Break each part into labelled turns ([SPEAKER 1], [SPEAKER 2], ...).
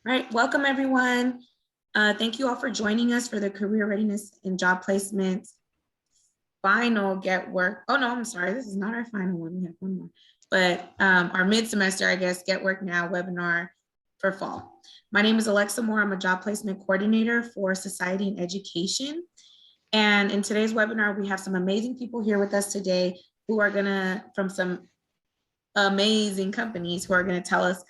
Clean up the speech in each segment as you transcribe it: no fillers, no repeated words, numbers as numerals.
[SPEAKER 1] All right, welcome everyone. Thank you all for joining us for the Career Readiness and Job Placement final Get Work. Oh no, I'm sorry, this is not our final one. We have one more, but our mid-semester, I guess, Get Work Now webinar for fall. My name is Alexa Moore. I'm a job placement coordinator for Society and Education. And in today's webinar, we have some amazing people here with us today who are gonna, from some amazing companies who are gonna tell us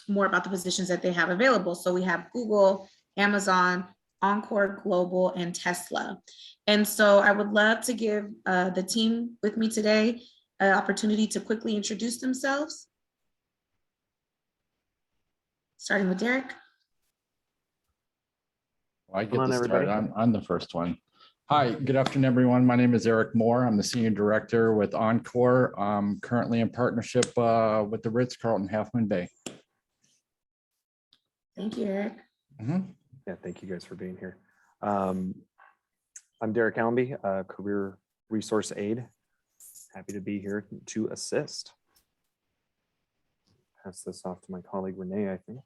[SPEAKER 1] more about the positions that they have available. So we have Google, Amazon, Encore Global, and Tesla. And so I would love to give the team with me today an opportunity to quickly introduce themselves. Starting with Derek.
[SPEAKER 2] Well, I get to start. I'm the first one. Hi, good afternoon, everyone. My name is Eric Moore. I'm the Senior Director with Encore. I'm currently in partnership with the Ritz-Carlton Half Moon Bay.
[SPEAKER 1] Thank you, Eric.
[SPEAKER 3] Yeah, thank you guys for being here. I'm Derek Allenby, Career Resource Aide. Happy to be here to assist. Pass this off to my colleague Renee, I think.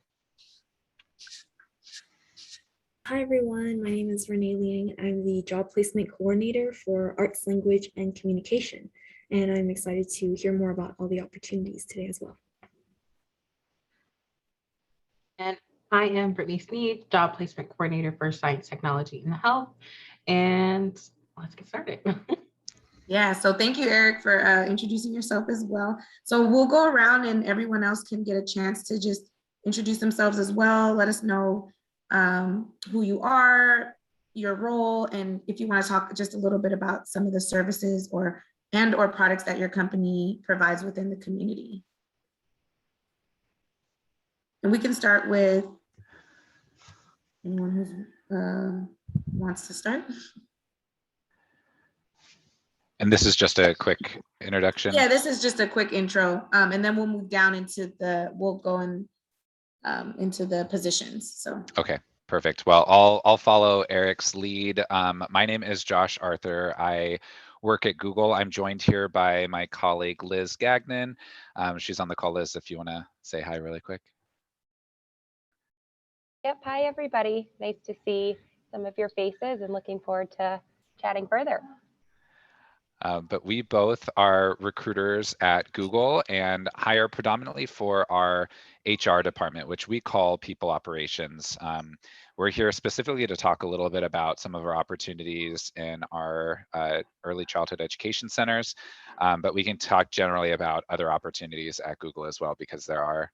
[SPEAKER 4] Hi everyone, my name is Renee Liang. I'm the Job Placement Coordinator for Arts, Language, and Communication. And I'm excited to hear more about all the opportunities today as well.
[SPEAKER 5] And I am Brittany Sneed, Job Placement Coordinator for Science, Technology, and Health. And let's get started.
[SPEAKER 1] Yeah, so thank you, Eric, for introducing yourself as well. So we'll go around and everyone else can get a chance to just introduce themselves as well. Let us know who you are, your role, and if you want to talk just a little bit about some of the services or products that your company provides within the community. And we can start with anyone who wants to start.
[SPEAKER 6] And this is just a quick introduction?
[SPEAKER 1] Yeah, this is just a quick intro. And then we'll move down into we'll go into the positions. So
[SPEAKER 6] okay, perfect. Well, I'll follow Eric's lead. My name is Josh Arthur. I work at Google. I'm joined here by my colleague Liz Gagnon. She's on the call. Liz, if you want to say hi really quick.
[SPEAKER 7] Yep. Hi, everybody. Nice to see some of your faces and looking forward to chatting further.
[SPEAKER 6] But we both are recruiters at Google and hire predominantly for our HR department, which we call People Operations. We're here specifically to talk a little bit about some of our opportunities in our early childhood education centers, but we can talk generally about other opportunities at Google as well, because there are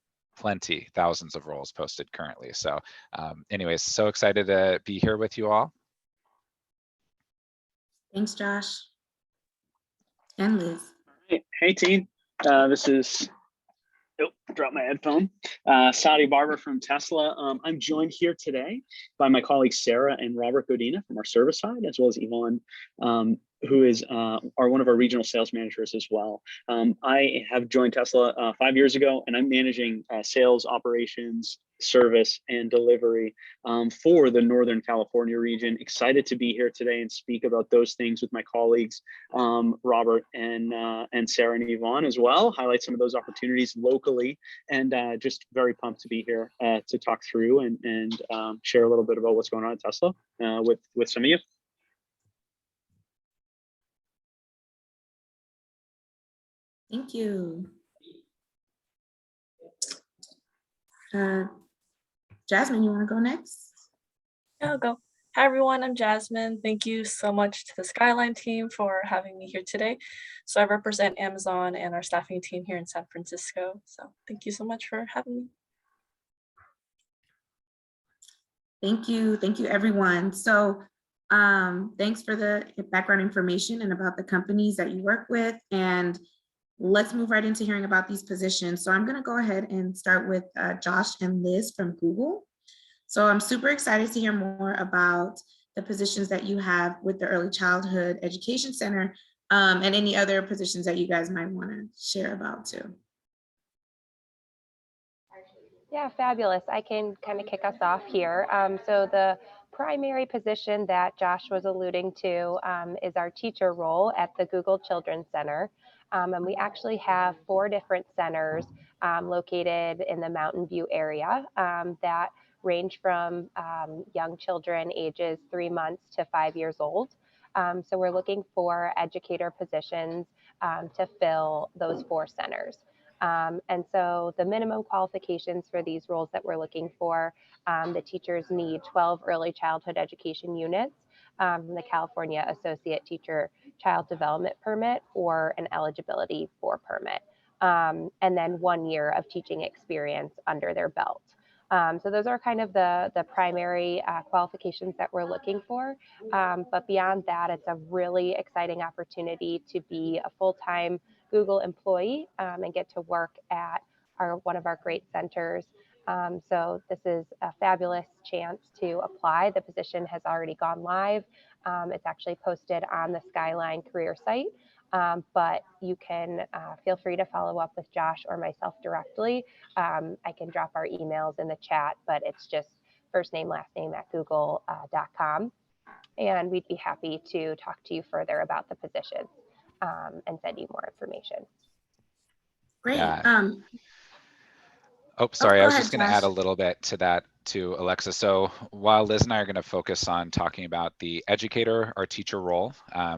[SPEAKER 6] thousands of roles posted currently. So anyways, so excited to be here with you all.
[SPEAKER 1] Thanks, Josh. And Liz.
[SPEAKER 8] Hey team, this is, dropped my headphone. Sadi Barber from Tesla. I'm joined here today by my colleagues Sarah and Robert Godina from our service side, as well as Yvonne, who is one of our regional sales managers as well. I have joined Tesla 5 years ago, and I'm managing sales, operations, service, and delivery for the Northern California region. Excited to be here today and speak about those things with my colleagues, Robert and Sarah and Yvonne as well, highlight some of those opportunities locally, and just very pumped to be here to talk through and share a little bit about what's going on at Tesla with some of you.
[SPEAKER 1] Thank you. Jasmine, you want to go next?
[SPEAKER 9] I'll go. Hi, everyone. I'm Jasmine. Thank you so much to the Skyline team for having me here today. So I represent Amazon and our staffing team here in San Francisco. So thank you so much for having me.
[SPEAKER 1] Thank you. Thank you, everyone. So thanks for the background information and about the companies that you work with. And let's move right into hearing about these positions. So I'm going to go ahead and start with Josh and Liz from Google. So I'm super excited to hear more about the positions that you have with the Early Childhood Education Center and any other positions that you guys might want to share about too.
[SPEAKER 7] Yeah, fabulous. I can kind of kick us off here. So the primary position that Josh was alluding to is our teacher role at the Google Children's Center. And we actually have 4 different centers located in the Mountain View area that range from young children ages 3 months to 5 years old. So we're looking for educator positions to fill those 4 centers. And so the minimum qualifications for these roles that we're looking for, the teachers need 12 early childhood education units, the California Associate Teacher Child Development Permit, or an eligibility for permit, and then 1 year of teaching experience under their belt. So those are kind of the primary qualifications that we're looking for. But beyond that, it's a really exciting opportunity to be a full-time Google employee and get to work at one of our great centers. So this is a fabulous chance to apply. The position has already gone live. It's actually posted on the Skyline career site. But you can feel free to follow up with Josh or myself directly. I can drop our emails in the chat, but it's just first name, last name at google.com. And we'd be happy to talk to you further about the position and send you more information.
[SPEAKER 1] Great.
[SPEAKER 6] Yeah. Oh, sorry.
[SPEAKER 1] go
[SPEAKER 6] I was
[SPEAKER 1] ahead,
[SPEAKER 6] just going to
[SPEAKER 1] Josh.
[SPEAKER 6] add a little bit to that to Alexa. So while Liz and I are going to focus on talking about the educator or teacher role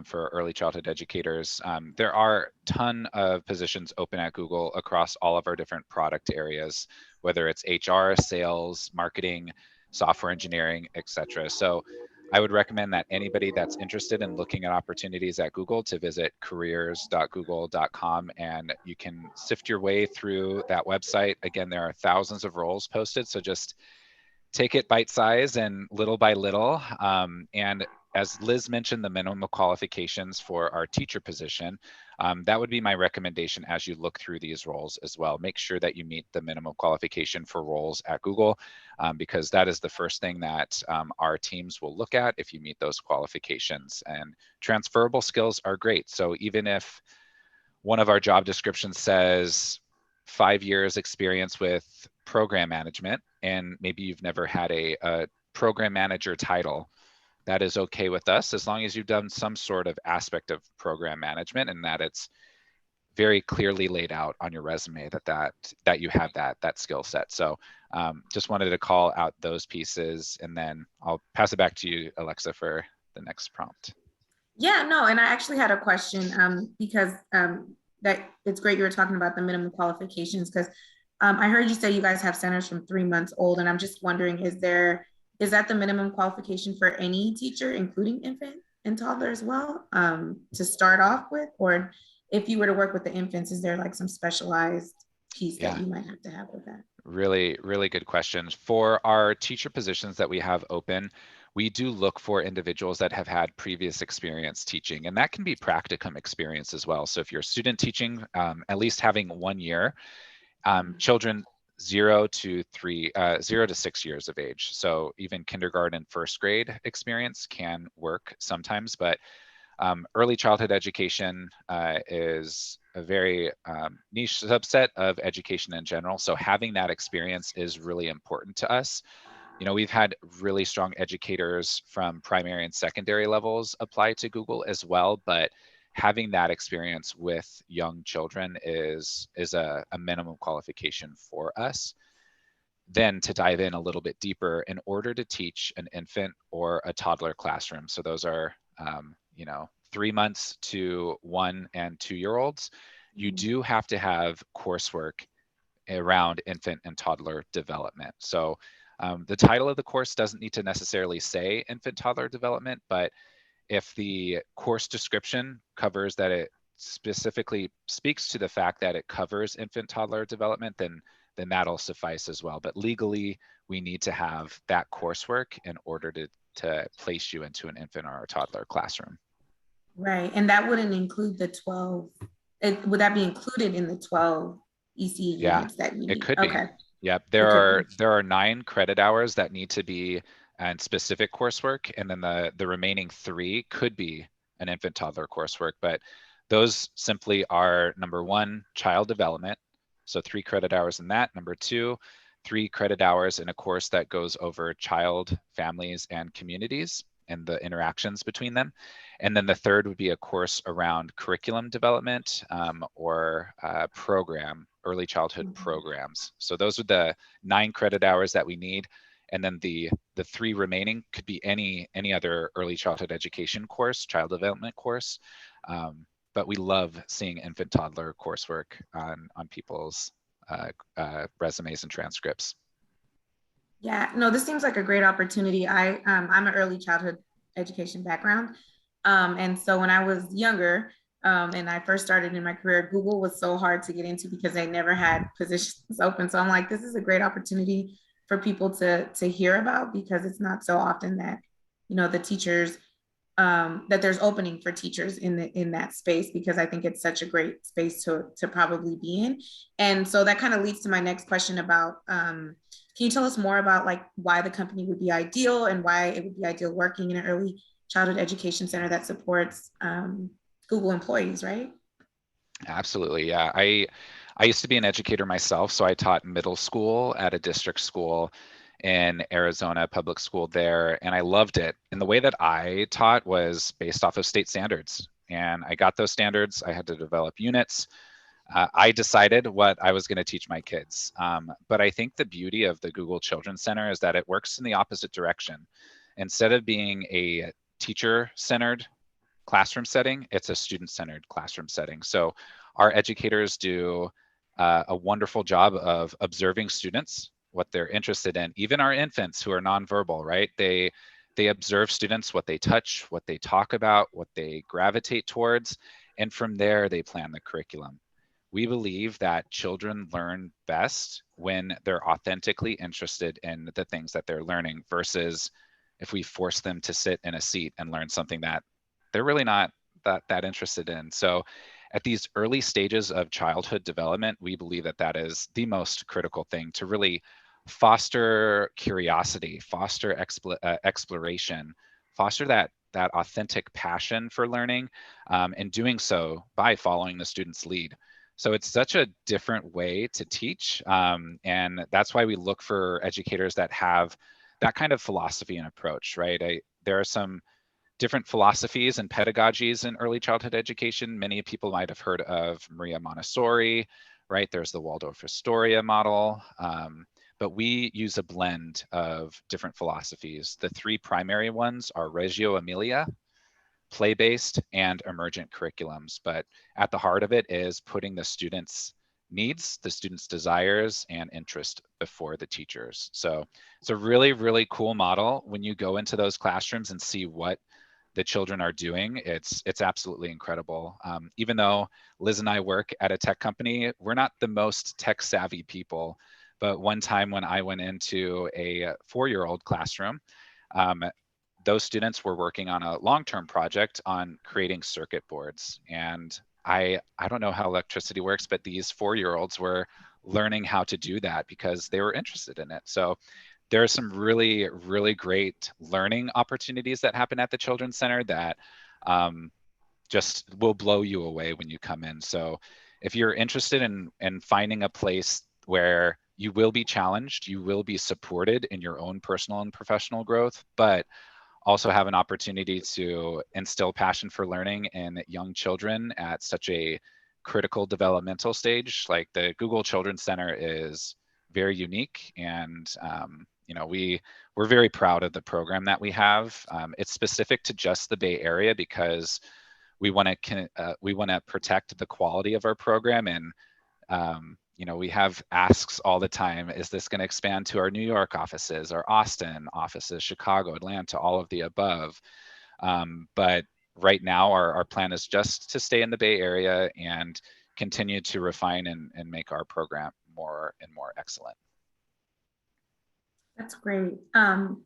[SPEAKER 6] for early childhood educators, there are a ton of positions open at Google across all of our different product areas, whether it's HR, sales, marketing, software engineering, etc. So I would recommend that anybody that's interested in looking at opportunities at Google to visit careers.google.com, and you can sift your way through that website. Again, there are thousands of roles posted, so just take it bite size and little by little. And as Liz mentioned, the minimum qualifications for our teacher position, that would be my recommendation as you look through these roles as well. Make sure that you meet the minimum qualification for roles at Google, because that is the first thing that our teams will look at if you meet those qualifications. And transferable skills are great. So even if one of our job descriptions says 5 years experience with program management, and maybe you've never had a program manager title, that is okay with us as long as you've done some sort of aspect of program management and that it's very clearly laid out on your resume that you have that skill set. So just wanted to call out those pieces, and then I'll pass it back to you, Alexa, for the next prompt.
[SPEAKER 1] Yeah, no, and I actually had a question because that it's great you were talking about the minimum qualifications, because I heard you say you guys have centers from 3 months old, and I'm just wondering, is that the minimum qualification for any teacher, including infant and toddler as well, to start off with? Or if you were to work with the infants, is there like some specialized piece that you might have to have with that?
[SPEAKER 6] Really, really good question. For our teacher positions that we have open, we do look for individuals that have had previous experience teaching, and that can be practicum experience as well. So if you're student teaching, at least having 1 year, children 0 to 6 years of age. So even kindergarten, first grade experience can work sometimes, but early childhood education is a very niche subset of education in general. So having that experience is really important to us. You know, we've had really strong educators from primary and secondary levels apply to Google as well, but having that experience with young children is a minimum qualification for us. Then to dive in a little bit deeper, in order to teach an infant or a toddler classroom, so those are 3 months to 1 and 2 year olds, you do have to have coursework around infant and toddler development. So the title of the course doesn't need to necessarily say infant toddler development, but if the course description covers that, it specifically speaks to the fact that it covers infant toddler development, then that'll suffice as well. But legally, we need to have that coursework in order to place you into an infant or a toddler classroom.
[SPEAKER 1] Right, and that wouldn't include the 12. Would that be included in the 12 ECE units that you need?
[SPEAKER 6] It could be. Yep, there are 9 credit hours that need to be and specific coursework, and then the remaining 3 could be an infant toddler coursework, but those simply are, number 1, child development, so 3 credit hours in that. Number 2, 3 credit hours in a course that goes over child, families, and communities, and the interactions between them. And then the third would be a course around curriculum development or early childhood programs. So those are the 9 credit hours that we need. And then the 3 remaining could be any other early childhood education course, child development course. But we love seeing infant toddler coursework on people's resumes and transcripts.
[SPEAKER 1] Yeah, no, this seems like a great opportunity. I'm an early childhood education background. And so when I was younger and I first started in my career, Google was so hard to get into because they never had positions open. So I'm like, this is a great opportunity for people to hear about, because it's not so often that, you know, the teachers, that there's opening for teachers in that space, because I think it's such a great space to probably be in. And so that kind of leads to my next question about, can you tell us more about like why the company would be ideal and why it would be ideal working in an early childhood education center that supports Google employees, right?
[SPEAKER 6] Absolutely, yeah. I used to be an educator myself, so I taught middle school at a district school in Arizona, public school there, and I loved it. And the way that I taught was based off of state standards. And I got those standards, I had to develop units. I decided what I was gonna teach my kids. But I think the beauty of the Google Children's Center is that it works in the opposite direction. Instead of being a teacher-centered classroom setting, it's a student-centered classroom setting. So our educators do a wonderful job of observing students, what they're interested in. Even our infants who are nonverbal, right? They observe students, what they touch, what they talk about, what they gravitate towards, and from there they plan the curriculum. We believe that children learn best when they're authentically interested in the things that they're learning, versus if we force them to sit in a seat and learn something that they're really not that interested in. So at these early stages of childhood development, we believe that that is the most critical thing to really foster curiosity, foster exploration, foster that authentic passion for learning, and doing so by following the student's lead. So it's such a different way to teach, and that's why we look for educators that have that kind of philosophy and approach, right? There are some different philosophies and pedagogies in early childhood education. Many people might have heard of Maria Montessori, right? There's the Waldorf Astoria model, but we use a blend of different philosophies. The 3 primary ones are Reggio Emilia, play-based, and emergent curriculums. But at the heart of it is putting the students' needs, the students' desires and interest before the teachers. So it's a really, really cool model. When you go into those classrooms and see what the children are doing, it's absolutely incredible. Even though Liz and I work at a tech company, we're not the most tech savvy people. But one time when I went into a 4-year-old classroom, those students were working on a long-term project on creating circuit boards. And I don't know how electricity works, but these 4-year-olds were learning how to do that because they were interested in it. So there are some really, really great learning opportunities that happen at the Children's Center that just will blow you away when you come in. So if you're interested in finding a place where you will be challenged, you will be supported in your own personal and professional growth, but also have an opportunity to instill passion for learning in young children at such a critical developmental stage, like the Google Children's Center is very unique. And you know, we're very proud of the program that we have. It's specific to just the Bay Area because we want to protect the quality of our program. And you know, we have asks all the time, is this going to expand to our New York offices, our Austin offices, Chicago, Atlanta, all of the above? But right now, our plan is just to stay in the Bay Area and continue to refine and make our program more and more excellent.
[SPEAKER 1] That's great. Can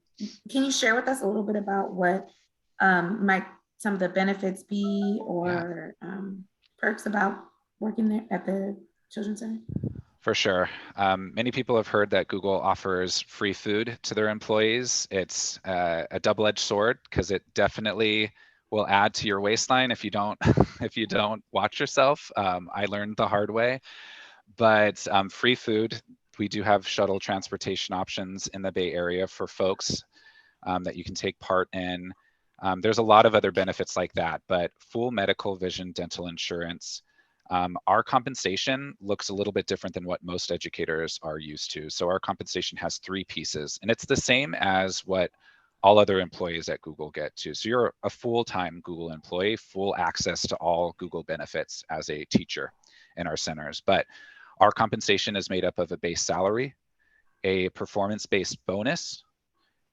[SPEAKER 1] you share with us a little bit about what might some of the benefits be, or perks about working there at the Children's Center?
[SPEAKER 6] For sure. Many people have heard that Google offers free food to their employees. It's a double-edged sword because it definitely will add to your waistline if you don't if you don't watch yourself. I learned the hard way. But free food, we do have shuttle transportation options in the Bay Area for folks that you can take part in There's a lot of other benefits like that, but full medical, vision, dental insurance. Our compensation looks a little bit different than what most educators are used to. So our compensation has 3 pieces, and it's the same as what all other employees at Google get too. So you're a full-time Google employee, full access to all Google benefits as a teacher in our centers. But our compensation is made up of a base salary, a performance-based bonus,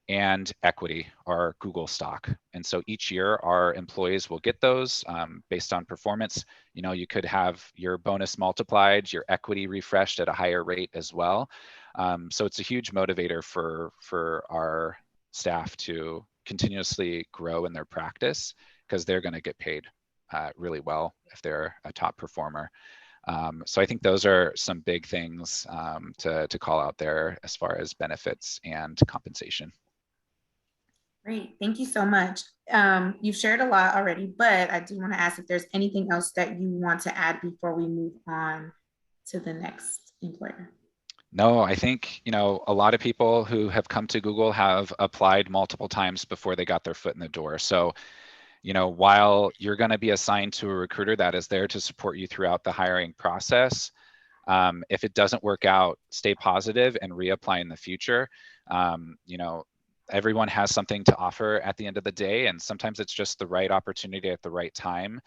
[SPEAKER 6] and equity, or Google stock. And so each year our employees will get those based on performance. You know, you could have your bonus multiplied, your equity refreshed at a higher rate as well. So it's a huge motivator for our staff to continuously grow in their practice, because they're going to get paid really well if they're a top performer. So I think those are some big things to call out there as far as benefits and compensation.
[SPEAKER 1] Great, thank you so much. You've shared a lot already, but I do want to ask if there's anything else that you want to add before we move on to the next employer.
[SPEAKER 6] No, I think, you know, a lot of people who have come to Google have applied multiple times before they got their foot in the door. So, you know, while you're going to be assigned to a recruiter that is there to support you throughout the hiring process, if it doesn't work out, stay positive and reapply in the future. You know, everyone has something to offer at the end of the day, and sometimes it's just the right opportunity at the right time.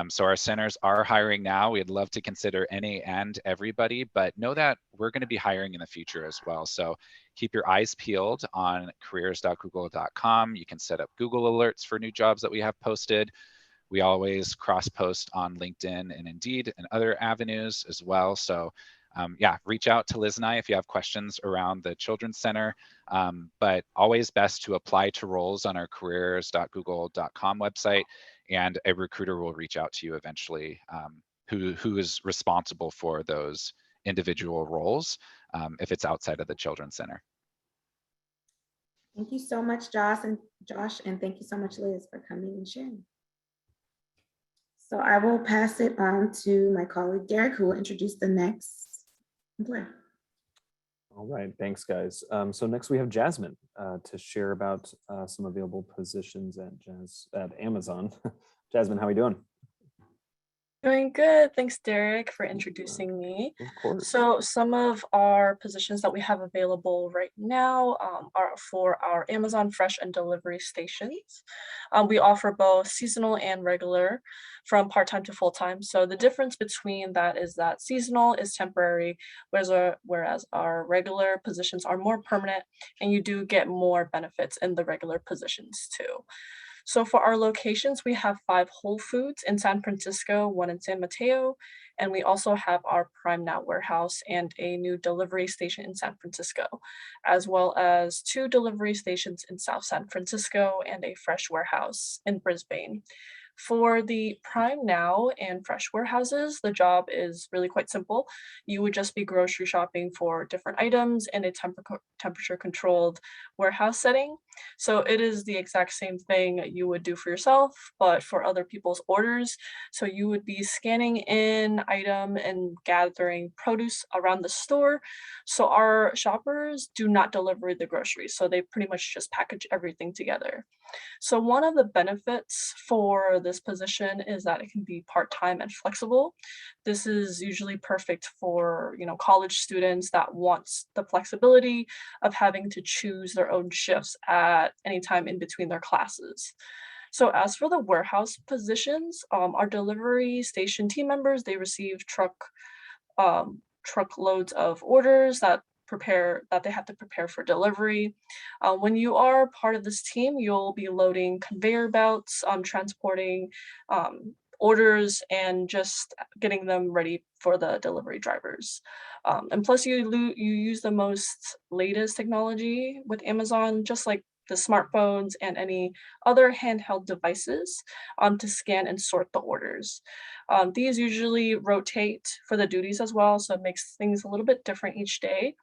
[SPEAKER 6] So our centers are hiring now. We'd love to consider any and everybody, but know that we're going to be hiring in the future as well. So keep your eyes peeled on careers.google.com. You can set up Google alerts for new jobs that we have posted. We always cross-post on LinkedIn and Indeed and other avenues as well. So yeah, reach out to Liz and I if you have questions around the Children's Center, but always best to apply to roles on our careers.google.com website, and a recruiter will reach out to you eventually who is responsible for those individual roles if it's outside of the Children's Center.
[SPEAKER 1] Thank you so much, Josh, and thank you so much, Liz, for coming and sharing. So I will pass it on to my colleague, Derek, who will introduce the next employer.
[SPEAKER 3] All right, thanks, guys. So next we have Jasmine to share about some available positions at Amazon. Jasmine, how are we doing?
[SPEAKER 9] Doing good. Thanks, Derek, for introducing me.
[SPEAKER 3] Of course.
[SPEAKER 9] So some of our positions that we have available right now are for our Amazon Fresh and Delivery stations. We offer both seasonal and regular, from part-time to full-time. So the difference between that is that seasonal is temporary, whereas our regular positions are more permanent, and you do get more benefits in the regular positions too. So for our locations, we have 5 Whole Foods in San Francisco, 1 in San Mateo, and we also have our Prime Now warehouse and a new delivery station in San Francisco, as well as 2 delivery stations in South San Francisco and a fresh warehouse in Brisbane. For the Prime Now and fresh warehouses, the job is really quite simple. You would just be grocery shopping for different items in a temperature controlled warehouse setting. So it is the exact same thing you would do for yourself, but for other people's orders. So you would be scanning in item and gathering produce around the store. So our shoppers do not deliver the groceries. So they pretty much just package everything together. So one of the benefits for this position is that it can be part-time and flexible. This is usually perfect for, college students that wants the flexibility of having to choose their own shifts at any time in between their classes. So as for the warehouse positions, our delivery station team members, they receive truckloads of orders that they have to prepare for delivery. When you are part of this team, you'll be loading conveyor belts, transporting orders, and just getting them ready for the delivery drivers. And plus you use the most latest technology with Amazon, just like the smartphones and any other handheld devices to scan and sort the orders. These usually rotate for the duties as well, so it makes things a little bit different each day.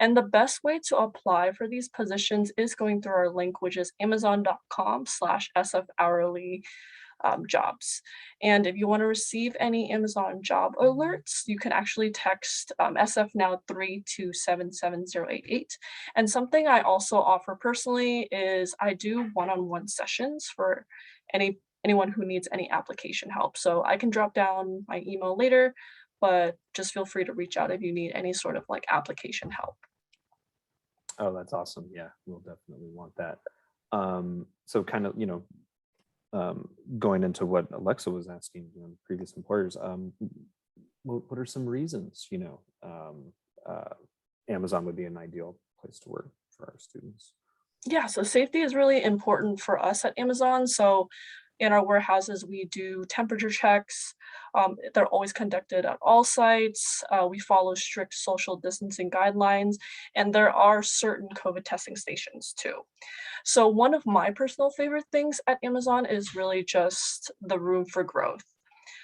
[SPEAKER 9] And the best way to apply for these positions is going through our link, which is amazon.com/sfhourly. jobs. And if you want to receive any Amazon job alerts, you can actually text SF Now 3 to 77088. And something I also offer personally is I do one-on-one sessions for anyone who needs any application help. So I can drop down my email later, but just feel free to reach out if you need any sort of like application help.
[SPEAKER 3] Oh, that's awesome. Yeah, we'll definitely want that. So kind of, going into what Alexa was asking, previous employers, what are some reasons, Amazon would be an ideal place to work for our students?
[SPEAKER 9] Yeah, so safety is really important for us at Amazon. So in our warehouses, we do temperature checks. They're always conducted at all sites. We follow strict social distancing guidelines, and there are certain COVID testing stations too. So one of my personal favorite things at Amazon is really just the room for growth.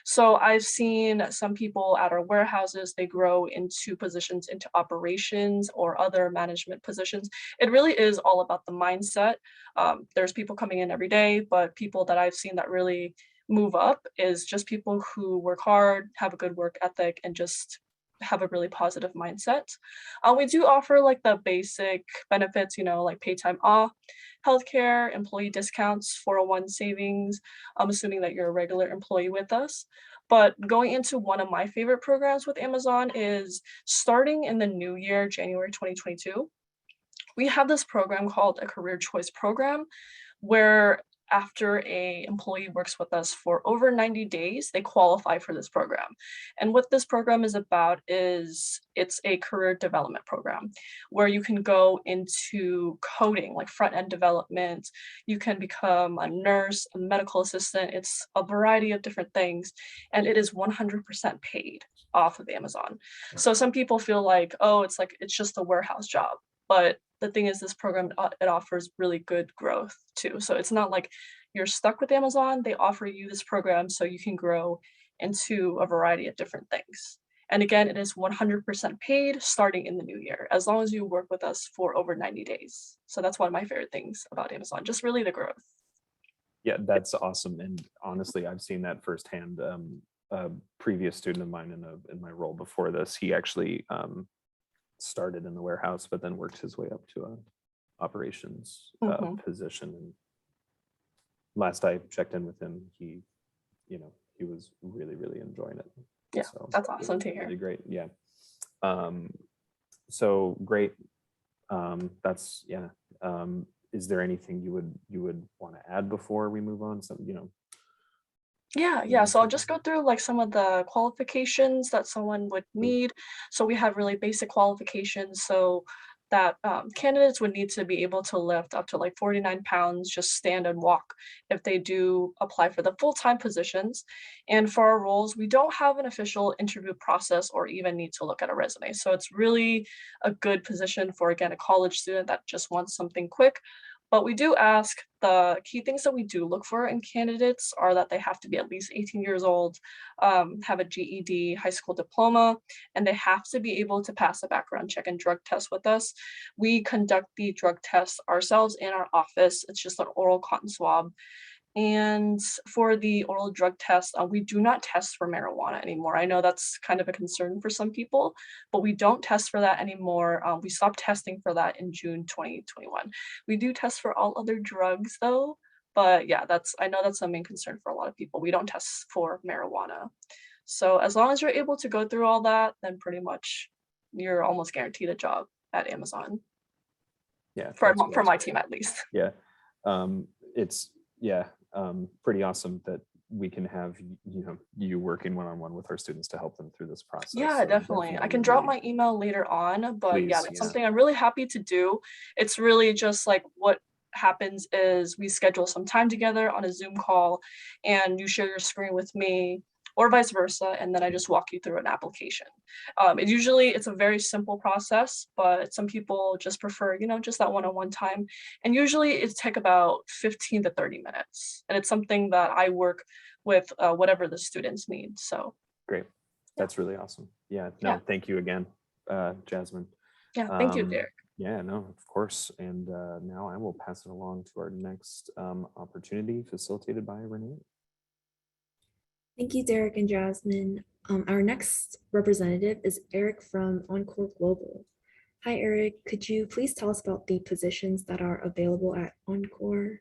[SPEAKER 9] So I've seen some people at our warehouses, they grow into positions into operations or other management positions. It really is all about the mindset. There's people coming in every day, but people that I've seen that really move up is just people who work hard, have a good work ethic, and just have a really positive mindset. We do offer like the basic benefits, like paid time off, healthcare, employee discounts, 401 savings. I'm assuming that you're a regular employee with us. But going into one of my favorite programs with Amazon is starting in the new year, January 2022. We have this program called a career choice program where after a employee works with us for over 90 days, they qualify for this program. And what this program is about is it's a career development program where you can go into coding, like front-end development. You can become a nurse, a medical assistant. It's a variety of different things, and it is 100% paid off of Amazon. So some people feel like, oh, it's just a warehouse job. But the thing is, this program, it offers really good growth too. So it's not like you're stuck with Amazon. They offer you this program so you can grow into a variety of different things. And again, it is 100% paid starting in the new year, as long as you work with us for over 90 days. So that's one of my favorite things about Amazon, just really the growth.
[SPEAKER 3] Yeah, that's awesome. And honestly, I've seen that firsthand. A previous student of mine in my role before this, he actually started in the warehouse, but then worked his way up to a operations position. And last I checked in with him, he was really, really enjoying it.
[SPEAKER 9] Yeah,
[SPEAKER 3] so
[SPEAKER 9] that's awesome to hear.
[SPEAKER 3] Really great. Yeah. So great. That's yeah. Is there anything you would want to add before we move on?
[SPEAKER 9] Yeah. So I'll just go through like some of the qualifications that someone would need. So we have really basic qualifications. So that candidates would need to be able to lift up to like 49 pounds, just stand and walk if they do apply for the full-time positions. And for our roles, we don't have an official interview process or even need to look at a resume. So it's really a good position for, again, a college student that just wants something quick. But we do ask, the key things that we do look for in candidates are that they have to be at least 18 years old, have a GED, high school diploma, and they have to be able to pass a background check and drug test with us. We conduct the drug tests ourselves in our office. It's just an oral cotton swab. And for the oral drug test, we do not test for marijuana anymore. I know that's kind of a concern for some people, but we don't test for that anymore. We stopped testing for that in June 2021. We do test for all other drugs though, but yeah, I know that's a main concern for a lot of people. We don't test for marijuana. So as long as you're able to go through all that, then pretty much you're almost guaranteed a job at Amazon.
[SPEAKER 3] Yeah,
[SPEAKER 9] for my team at least.
[SPEAKER 3] Yeah, it's pretty awesome that we can have you working one-on-one with our students to help them through this process.
[SPEAKER 9] Yeah,
[SPEAKER 3] So
[SPEAKER 9] definitely. I can drop my email later on, but
[SPEAKER 3] Please,
[SPEAKER 9] yeah, that's something I'm really happy to do. It's really just like what happens is we schedule some time together on a Zoom call and you share your screen with me or vice versa, and then I just walk you through an application. It's a very simple process, but some people just prefer, just that one-on-one time. And usually it takes about 15 to 30 minutes. And it's something that I work with whatever the students need. So
[SPEAKER 3] great. That's really awesome. Yeah. No,
[SPEAKER 9] Yeah.
[SPEAKER 3] Thank you again, Jasmine.
[SPEAKER 9] Yeah, thank you, Derek.
[SPEAKER 3] Yeah, no, of course. And now I will pass it along to our next opportunity facilitated by Renee.
[SPEAKER 4] Thank you, Derek and Jasmine. Our next representative is Eric from Encore Global. Hi, Eric. Could you please tell us about the positions that are available at Encore?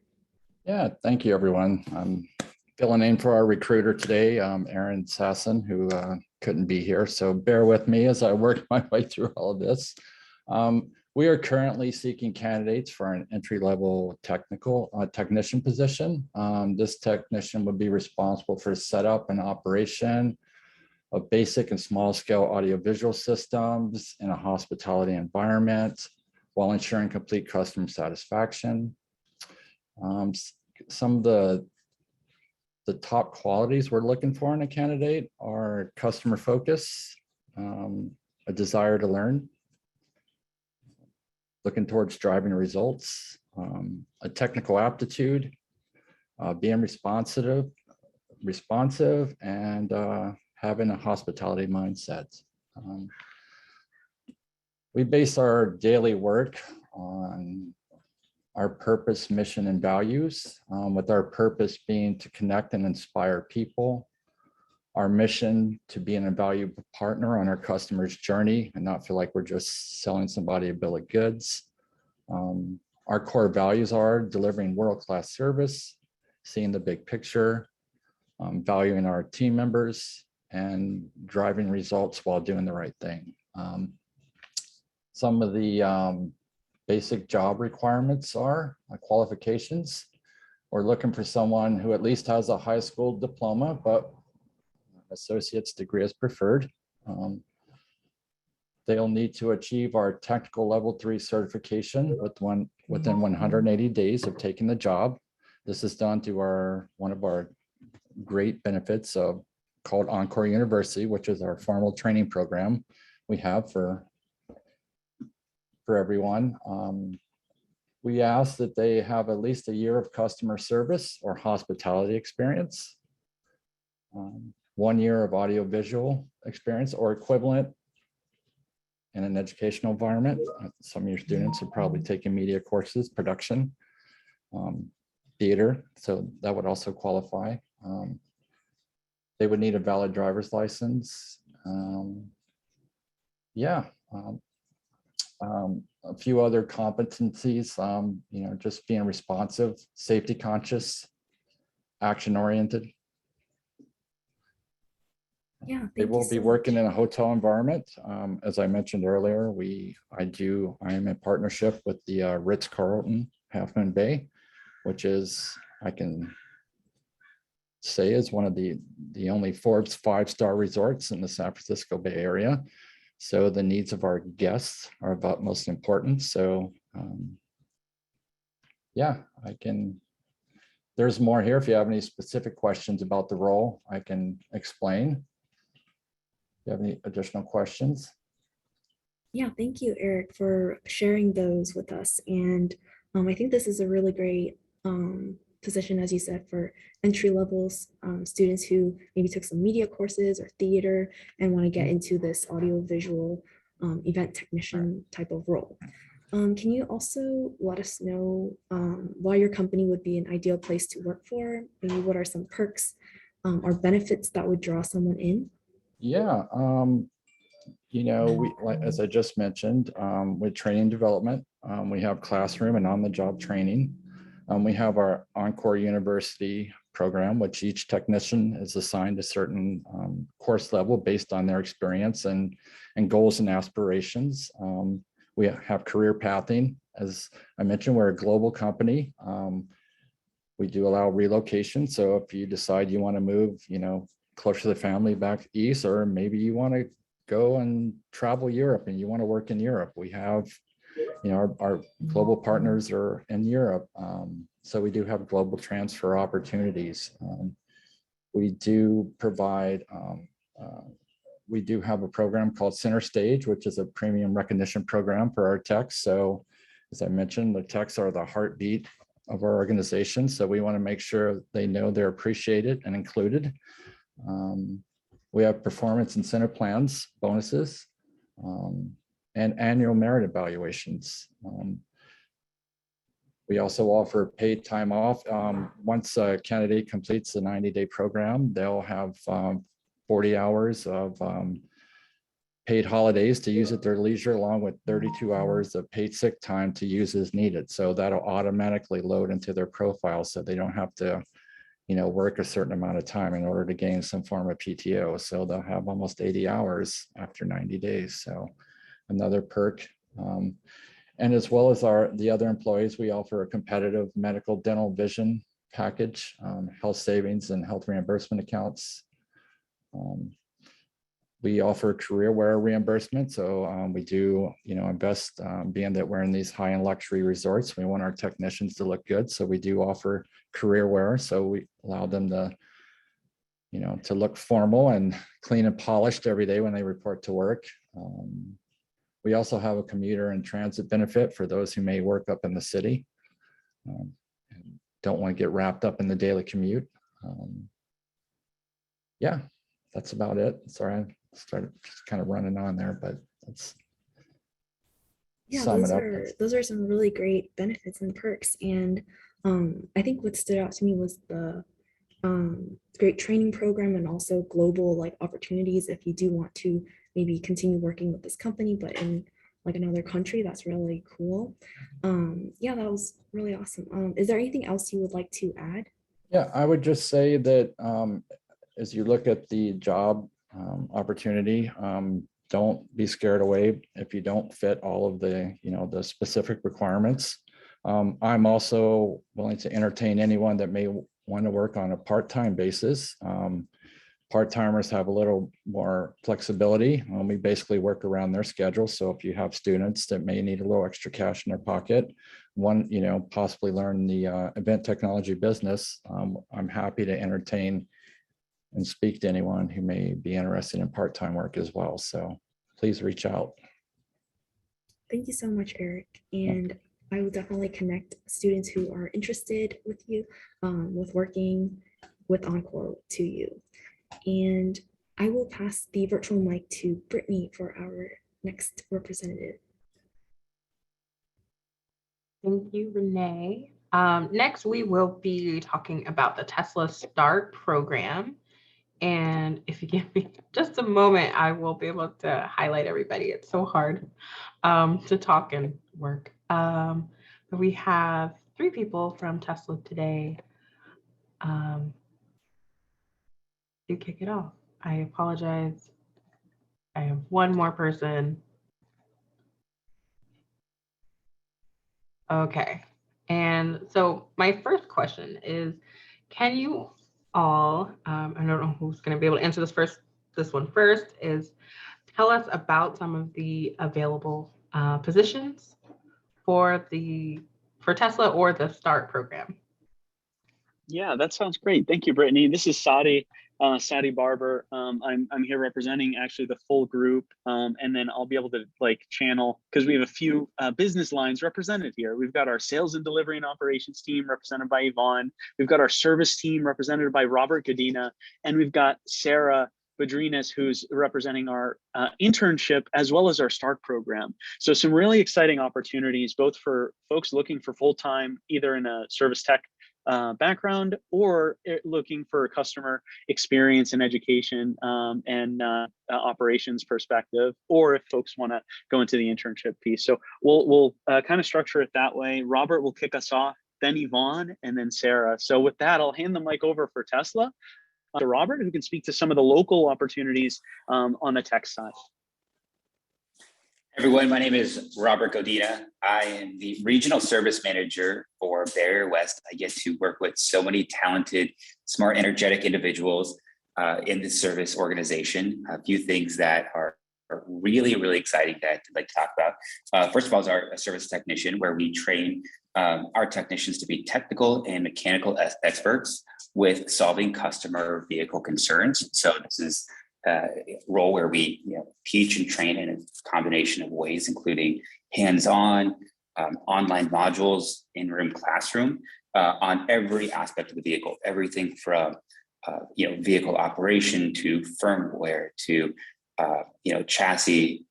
[SPEAKER 2] Yeah, thank you, everyone. I'm filling in for our recruiter today, Aaron Sasson, who couldn't be here. So bear with me as I work my way through all of this. We are currently seeking candidates for an entry-level technician position. This technician would be responsible for setup and operation of basic and small-scale audiovisual systems in a hospitality environment while ensuring complete customer satisfaction. Some of the top qualities we're looking for in a candidate are customer focus, a desire to learn, looking towards driving results, a technical aptitude, being responsive, and having a hospitality mindset. We base our daily work on our purpose, mission, and values, with our purpose being to connect and inspire people, our mission to be an invaluable partner on our customer's journey and not feel like we're just selling somebody a bill of goods. Our core values are delivering world-class service, seeing the big picture, valuing our team members, and driving results while doing the right thing. Some of the basic job requirements are qualifications. We're looking for someone who at least has a high school diploma, but associate's degree is preferred. They'll need to achieve our technical level 3 certification within 180 days of taking the job. This is done through one of our great benefits called Encore University, which is our formal training program we have for everyone. We ask that they have at least a year of customer service or hospitality experience, 1 year of audiovisual experience or equivalent in an educational environment. Some of your students are probably taking media courses, production, theater, so that would also qualify. They would need a valid driver's license. A few other competencies, just being responsive, safety conscious, action oriented.
[SPEAKER 4] Yeah,
[SPEAKER 2] They will be working in a hotel environment. As I mentioned earlier, I am in partnership with the Ritz-Carlton Half Moon Bay, which is, I can say, is one of the only Forbes 5-star resorts in the San Francisco Bay Area. So the needs of our guests are of utmost importance. So there's more here. If you have any specific questions about the role, I can explain. Do you have any additional questions?
[SPEAKER 4] Yeah, thank you, Eric, for sharing those with us. And I think this is a really great position, as you said, for entry levels students who maybe took some media courses or theater and want to get into this audio-visual event technician type of role. Can you also let us know why your company would be an ideal place to work for? Maybe what are some perks or benefits that would draw someone in?
[SPEAKER 2] Yeah, as I just mentioned, with training development, we have classroom and on-the-job training. We have our Encore University program, which each technician is assigned a certain course level based on their experience and goals and aspirations. We have career pathing. As I mentioned, we're a global company. We do allow relocation. So if you decide you want to move, closer to the family back east, or maybe you want to go and travel Europe and you want to work in Europe, we have, our global partners are in Europe. So we do have global transfer opportunities. We do provide, we do have a program called Center Stage, which is a premium recognition program for our techs. So as I mentioned, the techs are the heartbeat of our organization. So we want to make sure they know they're appreciated and included. We have performance incentive plans, bonuses, and annual merit evaluations. We also offer paid time off. Once a candidate completes the 90-day program, they'll have 40 hours of paid holidays to use at their leisure, along with 32 hours of paid sick time to use as needed. So that'll automatically load into their profile, so they don't have to, work a certain amount of time in order to gain some form of PTO. So they'll have almost 80 hours after 90 days. So another perk. And as well as the other employees, we offer a competitive medical, dental, vision package, health savings and health reimbursement accounts. We offer career wear reimbursement. So we do, invest, being that we're in these high-end luxury resorts, we want our technicians to look good. So we do offer career wear. So we allow them to, to look formal and clean and polished every day when they report to work. We also have a commuter and transit benefit for those who may work up in the city and don't want to get wrapped up in the daily commute. Yeah, that's about it. Sorry, I started just kind of running on there, but that's sum it up.
[SPEAKER 4] Those are some really great benefits and perks. And I think what stood out to me was the great training program and also global opportunities if you do want to maybe continue working with this company, but in another country. That's really cool. Yeah, that was really awesome. Is there anything else you would like to add?
[SPEAKER 2] Yeah, I would just say that as you look at the job opportunity, don't be scared away if you don't fit all of the, the specific requirements. I'm also willing to entertain anyone that may want to work on a part-time basis. Part-timers have a little more flexibility. We basically work around their schedule. So if you have students that may need a little extra cash in their pocket, possibly learn the event technology business, I'm happy to entertain and speak to anyone who may be interested in part-time work as well. So please reach out.
[SPEAKER 4] Thank you so much, Eric. And I will definitely connect students who are interested with you, with working with Encore to you. And I will pass the virtual mic to Brittany for our next representative.
[SPEAKER 5] Thank you, Renee. Next, we will be talking about the Tesla START program. And if you give me just a moment, I will be able to highlight everybody. It's so hard to talk and work. But we have 3 people from Tesla today. To kick it off. I apologize. I have one more person. Okay. And so my first question is, can you all, I don't know who's going to be able to answer this one first, is tell us about some of the available positions for Tesla or the START program.
[SPEAKER 8] Yeah, that sounds great. Thank you, Brittany. This is Sadi Barber. I'm here representing actually the full group, and then I'll be able to channel, because we have a few business lines represented here. We've got our sales and delivery and operations team represented by Yvonne. We've got our service team represented by Robert Godina, and we've got Sarah Badrinas, who's representing our internship as well as our START program. So some really exciting opportunities, both for folks looking for full-time, either in a service tech background or looking for a customer experience and education and operations perspective, or if folks want to go into the internship piece. So we'll kind of structure it that way. Robert will kick us off, then Yvonne, and then Sarah. So with that, I'll hand the mic over for Tesla to Robert, who can speak to some of the local opportunities on the tech side.
[SPEAKER 10] Everyone, my name is Robert Godina. I am the regional service manager for Bay Area West. I get to work with so many talented, smart, energetic individuals in the service organization. A few things that are really, really exciting that I'd like to talk about. First of all, is our service technician, where we train our technicians to be technical and mechanical experts with solving customer vehicle concerns. So this is role where we teach and train in a combination of ways, including hands-on, online modules, in-room classroom, on every aspect of the vehicle, everything from vehicle operation to firmware to chassis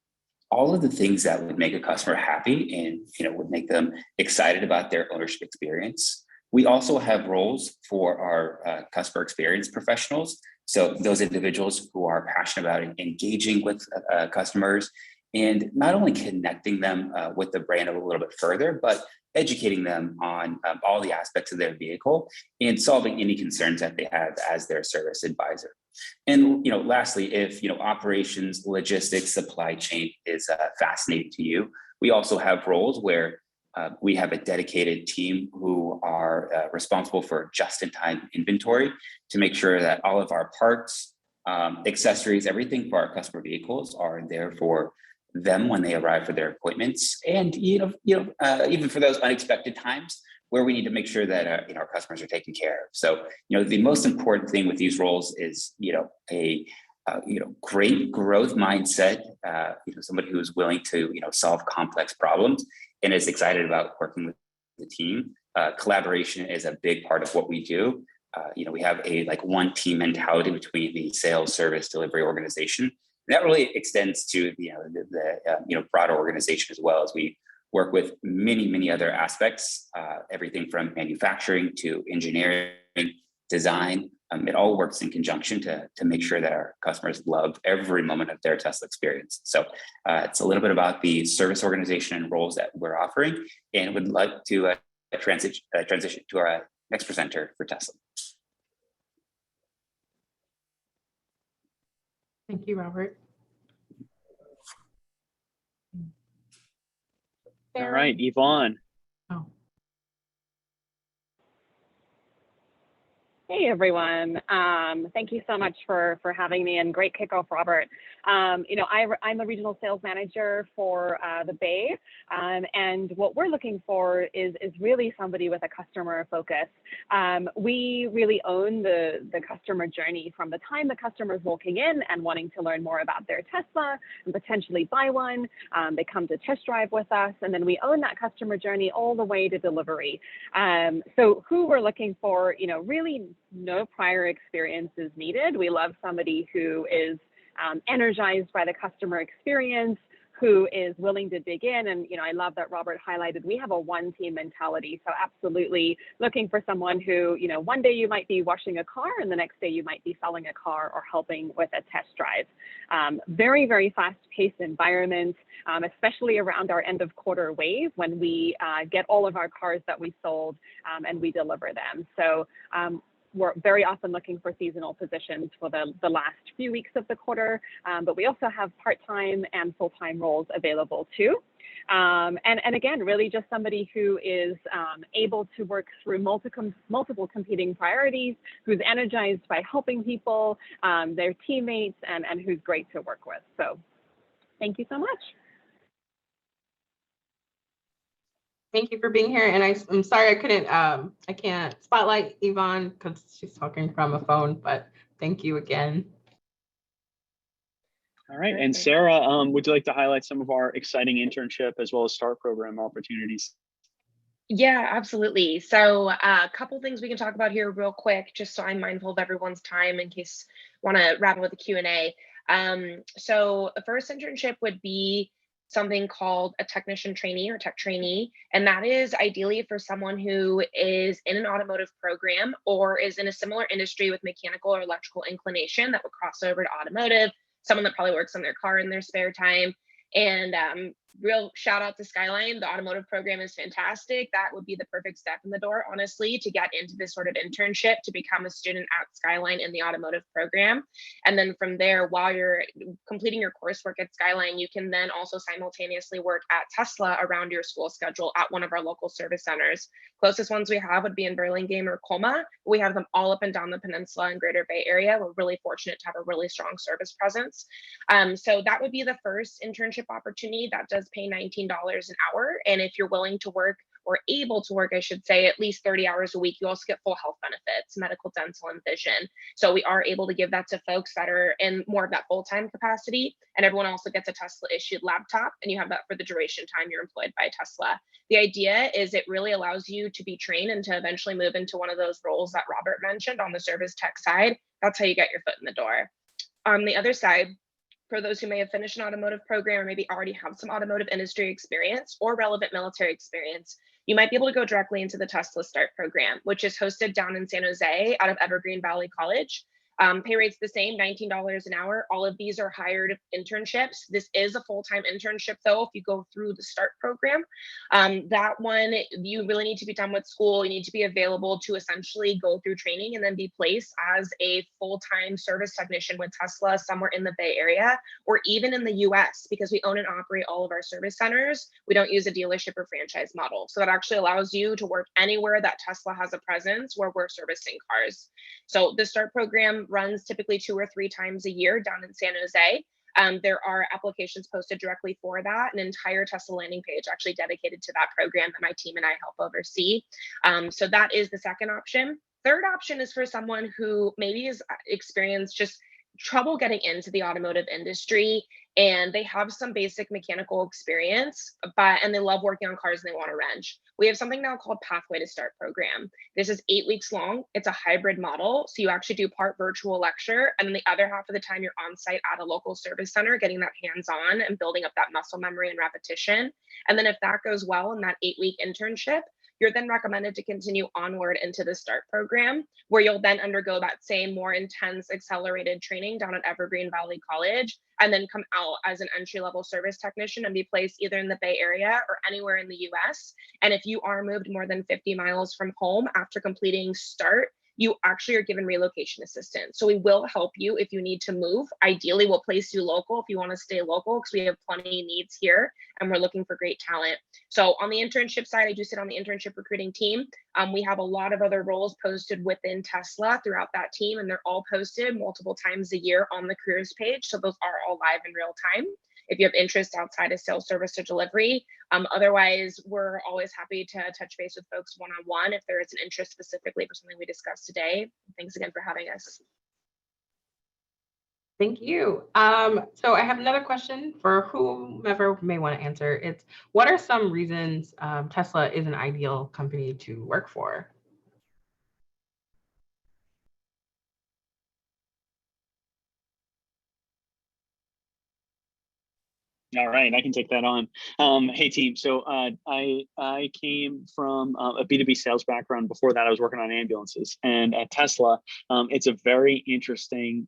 [SPEAKER 10] all of the things that would make a customer happy and would make them excited about their ownership experience. We also have roles for our customer experience professionals. So those individuals who are passionate about engaging with customers and not only connecting them with the brand a little bit further, but educating them on all the aspects of their vehicle and solving any concerns that they have as their service advisor. And lastly, if operations, logistics, supply chain is fascinating to you, we also have roles where we have a dedicated team who are responsible for just-in-time inventory to make sure that all of our parts, accessories, everything for our customer vehicles are there for them when they arrive for their appointments, and even for those unexpected times where we need to make sure that our customers are taken care of. So the most important thing with these roles is a great growth mindset, somebody who is willing to solve complex problems and is excited about working with the team. Collaboration is a big part of what we do. We have a one team mentality between the sales, service, delivery organization. And that really extends to the broader organization as well, as we work with many other aspects, everything from manufacturing to engineering, design. It all works in conjunction to make sure that our customers love every moment of their Tesla experience. So it's a little bit about the service organization and roles that we're offering, and would like to transition to our next presenter for Tesla.
[SPEAKER 5] Thank you, Robert.
[SPEAKER 8] All right, Yvonne.
[SPEAKER 5] Oh.
[SPEAKER 11] Hey everyone, thank you so much for having me, and great kickoff, Robert. I'm the regional sales manager for the Bay, and what we're looking for is really somebody with a customer focus. We really own the customer journey from the time the customer is walking in and wanting to learn more about their Tesla and potentially buy one. They come to test drive with us, and then we own that customer journey all the way to delivery. So who we're looking for, really no prior experience is needed. We love somebody who is energized by the customer experience, who is willing to dig in. And, I love that Robert highlighted, we have a one team mentality. So absolutely looking for someone who, one day you might be washing a car and the next day you might be selling a car or helping with a test drive. Very, very fast paced environment, especially around our end of quarter wave when we get all of our cars that we sold and we deliver them. So we're very often looking for seasonal positions for the last few weeks of the quarter, but we also have part-time and full-time roles available too. And again, really just somebody who is able to work through multiple competing priorities, who's energized by helping people, their teammates, and who's great to work with. So thank you so much.
[SPEAKER 5] Thank you for being here. And I'm sorry I can't spotlight Yvonne because she's talking from a phone, but thank you again.
[SPEAKER 8] All right, and Sarah, would you like to highlight some of our exciting internship as well as START program opportunities?
[SPEAKER 12] Yeah, absolutely. So a couple things we can talk about here real quick, just so I'm mindful of everyone's time in case want to wrap up with a Q&A. So the first internship would be something called a technician trainee or tech trainee. And that is ideally for someone who is in an automotive program or is in a similar industry with mechanical or electrical inclination that would cross over to automotive, someone that probably works on their car in their spare time. And real shout out to Skyline. The automotive program is fantastic. That would be the perfect step in the door, honestly, to get into this sort of internship, to become a student at Skyline in the automotive program. And then from there, while you're completing your coursework at Skyline, you can then also simultaneously work at Tesla around your school schedule at one of our local service centers. Closest ones we have would be in Burlingame or Colma. We have them all up and down the peninsula and greater Bay Area. We're really fortunate to have a really strong service presence. So that would be the first internship opportunity. That does pay $19 an hour. And if you're willing to work, or able to work, I should say, at least 30 hours a week, you also get full health benefits, medical, dental, and vision. So we are able to give that to folks that are in more of that full-time capacity. And everyone also gets a Tesla issued laptop, and you have that for the duration time you're employed by Tesla. The idea is it really allows you to be trained and to eventually move into one of those roles that Robert mentioned on the service tech side. That's how you get your foot in the door. On the other side, for those who may have finished an automotive program or maybe already have some automotive industry experience or relevant military experience, you might be able to go directly into the Tesla Start program, which is hosted down in San Jose out of Evergreen Valley College. Pay rate's the same, $19 an hour. All of these are hired internships. This is a full-time internship though, if you go through the START program. That one, you really need to be done with school. You need to be available to essentially go through training and then be placed as a full-time service technician with Tesla somewhere in the Bay Area or even in the US, because we own and operate all of our service centers. We don't use a dealership or franchise model. So that actually allows you to work anywhere that Tesla has a presence where we're servicing cars. So the START program runs typically 2 or 3 times a year down in San Jose. There are applications posted directly for that, an entire Tesla landing page actually dedicated to that program that my team and I help oversee. So that is the second option. Third option is for someone who maybe has experienced just trouble getting into the automotive industry and they have some basic mechanical experience, and they love working on cars and they want to wrench. We have something now called Pathway to Start program. This is 8 weeks long. It's a hybrid model. So you actually do part virtual lecture, and then the other half of the time you're on site at a local service center, getting that hands-on and building up that muscle memory and repetition. And then if that goes well in that 8-week internship, you're then recommended to continue onward into the START program, where you'll then undergo that same more intense accelerated training down at Evergreen Valley College, and then come out as an entry-level service technician and be placed either in the Bay Area or anywhere in the US. And if you are moved more than 50 miles from home after completing START, you actually are given relocation assistance. So we will help you if you need to move. Ideally, we'll place you local if you want to stay local, because we have plenty of needs here and we're looking for great talent. So on the internship side, I do sit on the internship recruiting team. We have a lot of other roles posted within Tesla throughout that team, and they're all posted multiple times a year on the careers page. So those are all live in real time if you have interest outside of sales, service, or delivery. Otherwise, we're always happy to touch base with folks one-on-one if there is an interest specifically for something we discussed today. Thanks again for having us.
[SPEAKER 5] Thank you. So I have another question for whomever may want to answer. It's, what are some reasons Tesla is an ideal company to work for?
[SPEAKER 8] All right, I can take that on. Hey team, so I came from a B2B sales background. Before that, I was working on ambulances, and at Tesla, it's a very interesting,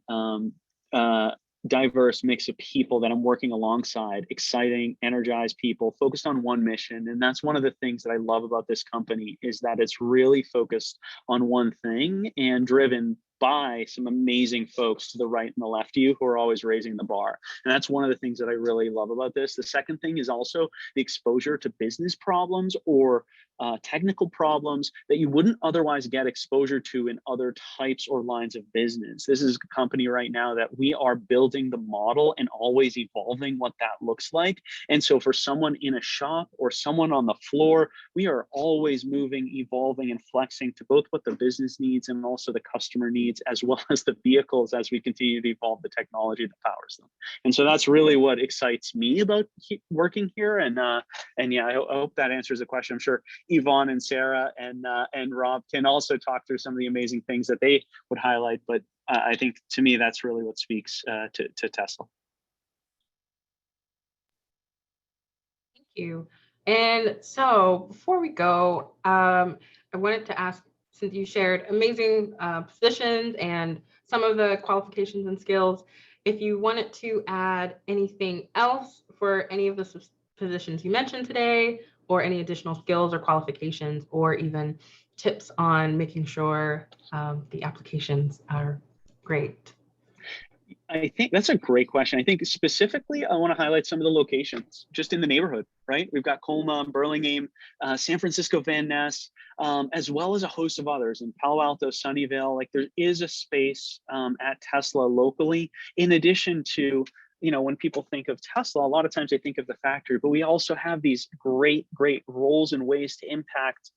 [SPEAKER 8] diverse mix of people that I'm working alongside, exciting, energized people focused on one mission. And that's one of the things that I love about this company, is that it's really focused on one thing and driven by some amazing folks to the right and the left of you who are always raising the bar. And that's one of the things that I really love about this. The second thing is also the exposure to business problems or technical problems that you wouldn't otherwise get exposure to in other types or lines of business. This is a company right now that we are building the model and always evolving what that looks like. And so for someone in a shop or someone on the floor, we are always moving, evolving, and flexing to both what the business needs and also the customer needs, as well as the vehicles, as we continue to evolve the technology that powers them. And so that's really what excites me about working here. And yeah, I hope that answers the question. I'm sure Yvonne and Sarah and Rob can also talk through some of the amazing things that they would highlight. But I think to me, that's really what speaks to Tesla.
[SPEAKER 5] Thank you. And so before we go, I wanted to ask, since you shared amazing positions and some of the qualifications and skills, if you wanted to add anything else for any of the positions you mentioned today, or any additional skills or qualifications, or even tips on making sure the applications are great.
[SPEAKER 8] I think that's a great question. I think specifically, I want to highlight some of the locations just in the neighborhood, right? We've got Colma, Burlingame, San Francisco, Van Ness, as well as a host of others in Palo Alto, Sunnyvale. Like, there is a space at Tesla locally, in addition to, you know, when people think of Tesla, a lot of times they think of the factory, but we also have these great roles and ways to impact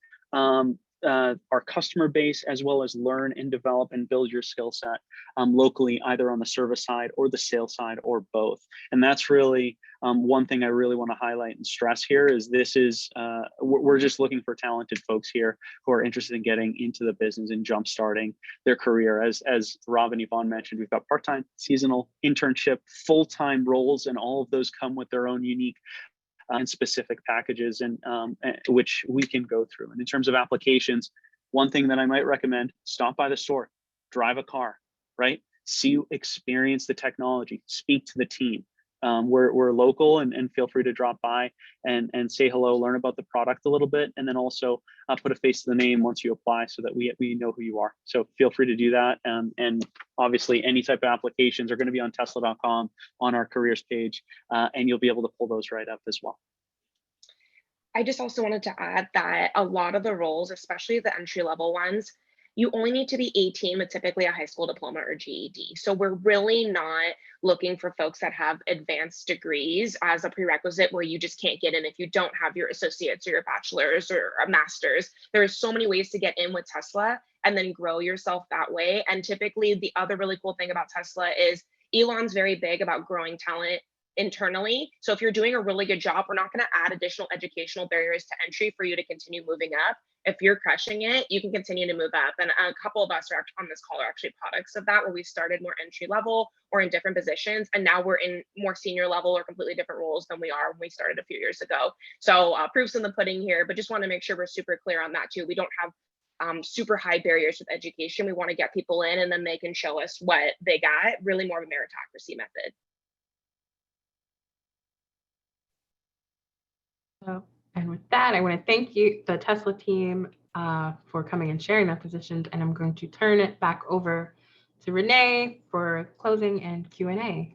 [SPEAKER 8] our customer base, as well as learn and develop and build your skill set locally, either on the service side or the sales side or both. And that's really one thing I really want to highlight and stress here is we're just looking for talented folks here who are interested in getting into the business and jumpstarting their career. As Rob and Yvonne mentioned, we've got part-time, seasonal, internship, full-time roles, and all of those come with their own unique and specific packages and which we can go through. And in terms of applications, one thing that I might recommend, stop by the store, drive a car, right? Experience the technology, speak to the team. We're local and feel free to drop by and say hello, learn about the product a little bit, and then also put a face to the name once you apply so that we know who you are. So feel free to do that. And obviously any type of applications are going to be on tesla.com on our careers page, and you'll be able to pull those right up as well.
[SPEAKER 12] I just also wanted to add that a lot of the roles, especially the entry level ones, you only need to be 18 with typically a high school diploma or GED. So we're really not looking for folks that have advanced degrees as a prerequisite where you just can't get in if you don't have your associates or your bachelor's or a master's. There are so many ways to get in with Tesla and then grow yourself that way. And typically the other really cool thing about Tesla is Elon's very big about growing talent internally. So if you're doing a really good job, we're not going to add additional educational barriers to entry for you to continue moving up. If you're crushing it, you can continue to move up. And a couple of us are on this call are actually products of that, where we started more entry level or in different positions. And now we're in more senior level or completely different roles than we are when we started a few years ago. So proof's in the pudding here, but just want to make sure we're super clear on that too. We don't have super high barriers with education. We want to get people in and then they can show us what they got, really more of a meritocracy method.
[SPEAKER 5] And with that, I want to thank you, the Tesla team, for coming and sharing their positions. And I'm going to turn it back over to Renee for closing and Q&A.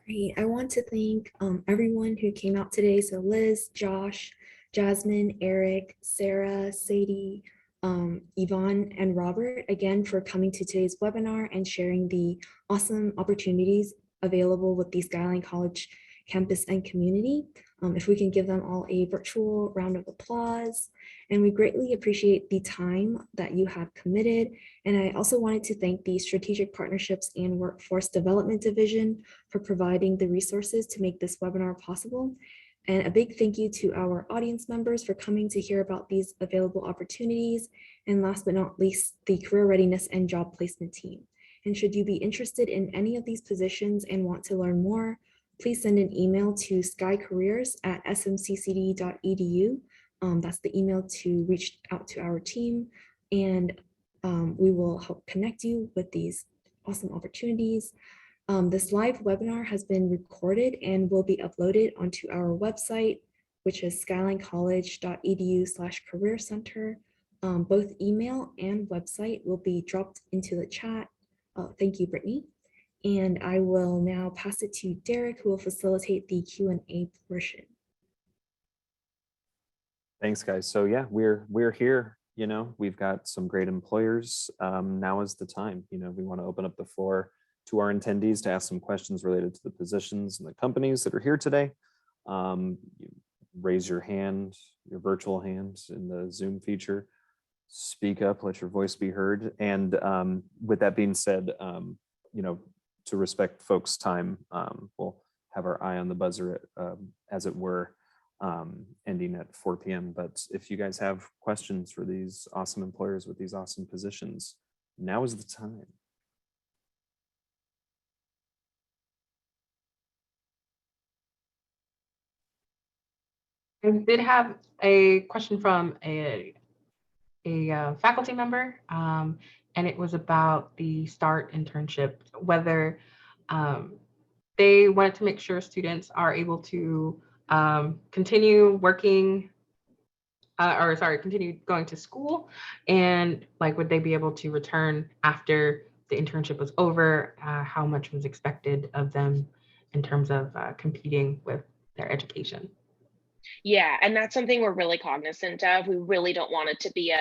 [SPEAKER 4] Great. I want to thank everyone who came out today. So Liz, Josh, Jasmine, Eric, Sarah, Sadie, Yvonne, and Robert, again, for coming to today's webinar and sharing the awesome opportunities available with the Skyline College campus and community. If we can give them all a virtual round of applause. And we greatly appreciate the time that you have committed. And I also wanted to thank the Strategic Partnerships and Workforce Development Division for providing the resources to make this webinar possible. And a big thank you to our audience members for coming to hear about these available opportunities. And last but not least, the Career Readiness and Job Placement team. And should you be interested in any of these positions and want to learn more, please send an email to skycareers@smccd.edu. That's the email to reach out to our team, and we will help connect you with these awesome opportunities. This live webinar has been recorded and will be uploaded onto our website, which is skylinecollege.edu/career center. Both email and website will be dropped into the chat. Thank you, Brittany. And I will now pass it to Derek, who will facilitate the Q&A portion.
[SPEAKER 3] Thanks, guys. So yeah, we're here. You know, we've got some great employers. Now is the time. You know, we want to open up the floor to our attendees to ask some questions related to the positions and the companies that are here today. Raise your hand, your virtual hand in the Zoom feature. Speak up, let your voice be heard. And with that being said, you know, to respect folks' time, we'll have our eye on the buzzer, as it were, ending at 4 p.m. But if you guys have questions for these awesome employers with these awesome positions, now is the time.
[SPEAKER 5] I did have a question from a faculty member, and it was about the START internship, whether they wanted to make sure students are able to continue working, continue going to school, and like, would they be able to return after the internship was over? How much was expected of them in terms of competing with their education?
[SPEAKER 12] Yeah, and that's something we're really cognizant of. We really don't want it to be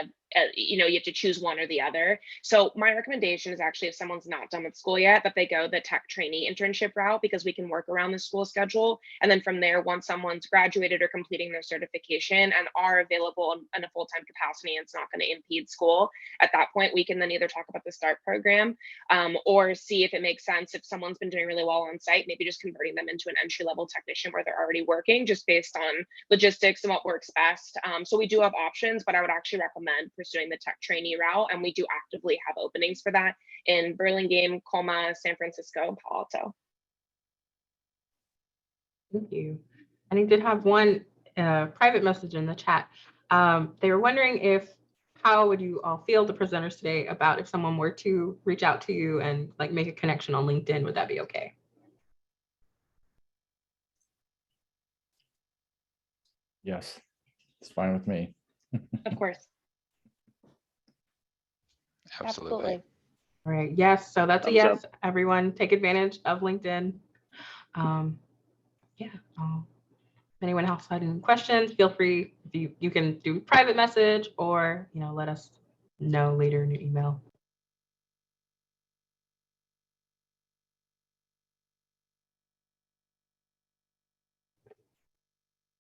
[SPEAKER 12] you have to choose one or the other. So my recommendation is actually, if someone's not done with school yet, that they go the tech trainee internship route, because we can work around the school schedule. And then from there, once someone's graduated or completing their certification and are available in a full-time capacity, and it's not going to impede school, at that point, we can then either talk about the START program, or see if it makes sense, if someone's been doing really well on site, maybe just converting them into an entry-level technician where they're already working, just based on logistics and what works best. So we do have options, but I would actually recommend pursuing the tech trainee route, and we do actively have openings for that in Burlingame, Colma, San Francisco, and Palo Alto.
[SPEAKER 5] Thank you. And I did have one private message in the chat. They were wondering how would you all feel, the presenters today, about if someone were to reach out to you and like make a connection on LinkedIn? Would that be okay?
[SPEAKER 2] Yes, it's fine with me.
[SPEAKER 12] Of course.
[SPEAKER 6] Absolutely.
[SPEAKER 5] All right. Yes. So that's a
[SPEAKER 8] Thumbs
[SPEAKER 5] yes.
[SPEAKER 8] up.
[SPEAKER 5] Everyone take advantage of LinkedIn. Yeah. If anyone else had any questions, feel free. You can do private message, or let us know later in your email.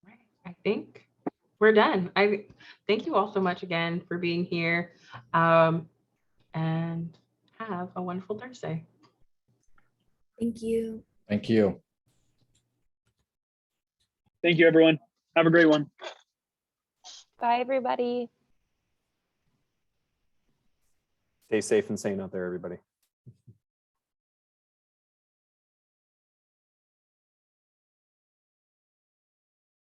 [SPEAKER 5] Right. I think we're done. I thank you all so much again for being here, and have a wonderful Thursday.
[SPEAKER 4] Thank you.
[SPEAKER 2] Thank you.
[SPEAKER 8] Thank you, everyone. Have a great one.
[SPEAKER 7] Bye, everybody.
[SPEAKER 3] Stay safe and sane out there, everybody.